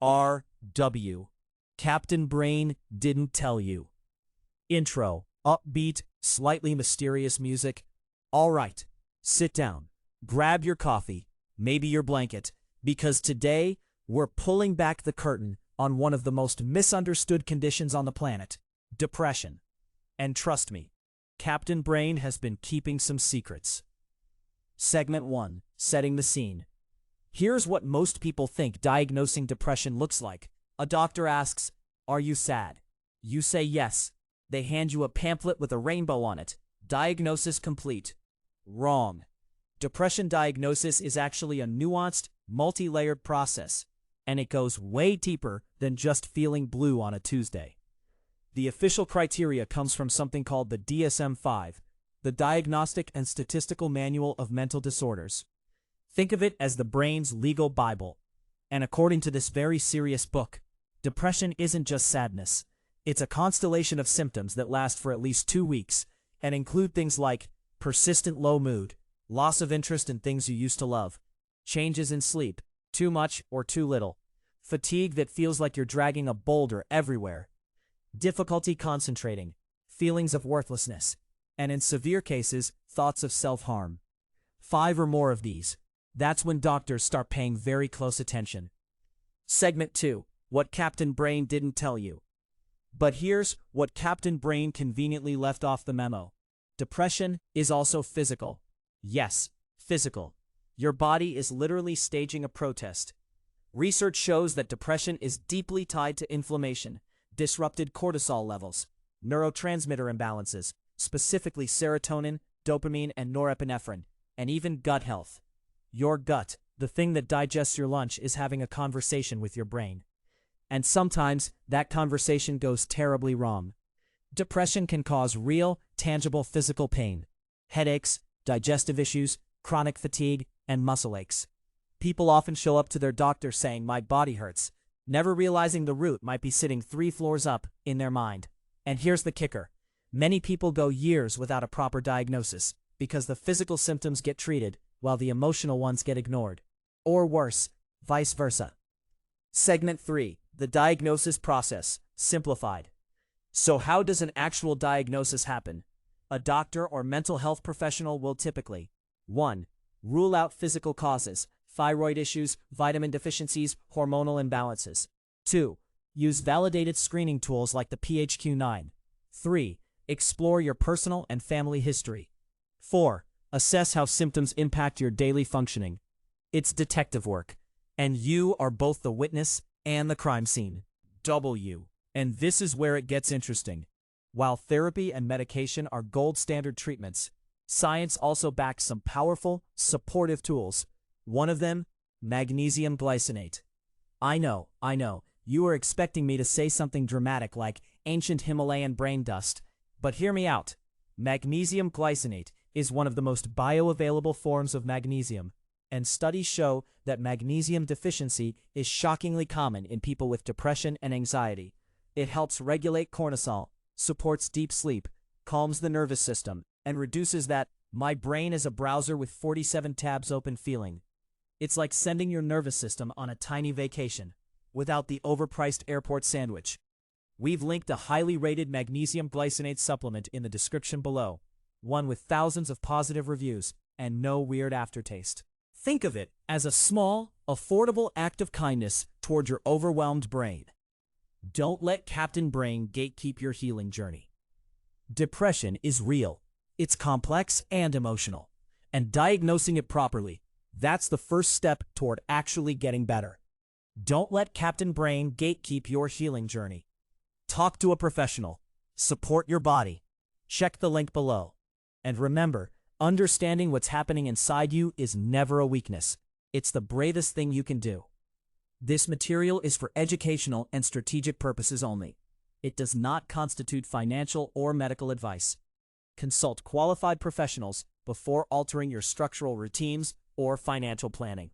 R.W. Captain Brain didn't tell you. Intro, upbeat, slightly mysterious music. All right, sit down, grab your coffee, maybe your blanket, because today we're pulling back the curtain on one of the most misunderstood conditions on the planet, depression. And trust me, Captain Brain has been keeping some secrets. Segment 1, setting the scene. Here's what most people think diagnosing depression looks like. A doctor asks, "Are you sad?" You say yes. They hand you a pamphlet with a rainbow on it. Diagnosis complete. Wrong. Depression diagnosis is actually a nuanced, multi-layered process, and it goes way deeper than just feeling blue on a Tuesday. The official criteria comes from something called the DSM-5, the Diagnostic and Statistical Manual of Mental Disorders. Think of it as the brain's legal Bible. And according to this very serious book, depression isn't just sadness. It's a constellation of symptoms that last for at least 2 weeks and include things like persistent low mood, loss of interest in things you used to love, changes in sleep, too much or too little, fatigue that feels like you're dragging a boulder everywhere, difficulty concentrating, feelings of worthlessness, and in severe cases, thoughts of self-harm. 5 or more of these. That's when doctors start paying very close attention. Segment 2, what Captain Brain didn't tell you. But here's what Captain Brain conveniently left off the memo. Depression is also physical. Yes, physical. Your body is literally staging a protest. Research shows that depression is deeply tied to inflammation, disrupted cortisol levels, neurotransmitter imbalances, specifically serotonin, dopamine, and norepinephrine, and even gut health. Your gut, the thing that digests your lunch, is having a conversation with your brain. And sometimes that conversation goes terribly wrong. Depression can cause real, tangible physical pain, headaches, digestive issues, chronic fatigue, and muscle aches. People often show up to their doctor saying, "My body hurts," never realizing the root might be sitting 3 floors up in their mind. And here's the kicker. Many people go years without a proper diagnosis because the physical symptoms get treated while the emotional ones get ignored. Or worse, vice versa. Segment 3, the diagnosis process, simplified. So how does an actual diagnosis happen? A doctor or mental health professional will typically 1. Rule out physical causes, thyroid issues, vitamin deficiencies, hormonal imbalances. 2. Use validated screening tools like the PHQ-9. 3. Explore your personal and family history. 4. Assess how symptoms impact your daily functioning. It's detective work, and you are both the witness and the crime scene. And this is where it gets interesting. While therapy and medication are gold standard treatments, science also backs some powerful, supportive tools. One of them, magnesium glycinate. I know, you are expecting me to say something dramatic like ancient Himalayan brain dust, but hear me out. Magnesium glycinate is one of the most bioavailable forms of magnesium, and studies show that magnesium deficiency is shockingly common in people with depression and anxiety. It helps regulate cortisol, supports deep sleep, calms the nervous system, and reduces that "my brain is a browser with 47 tabs open" feeling. It's like sending your nervous system on a tiny vacation, without the overpriced airport sandwich. We've linked a highly rated magnesium glycinate supplement in the description below, one with thousands of positive reviews and no weird aftertaste. Think of it as a small, affordable act of kindness toward your overwhelmed brain. Don't let Captain Brain gatekeep your healing journey. Depression is real. It's complex and emotional. And diagnosing it properly, that's the first step toward actually getting better. Don't let Captain Brain gatekeep your healing journey. Talk to a professional. Support your body. Check the link below. And remember, understanding what's happening inside you is never a weakness. It's the bravest thing you can do. This material is for educational and strategic purposes only. It does not constitute financial or medical advice. Consult qualified professionals before altering your structural routines or financial planning.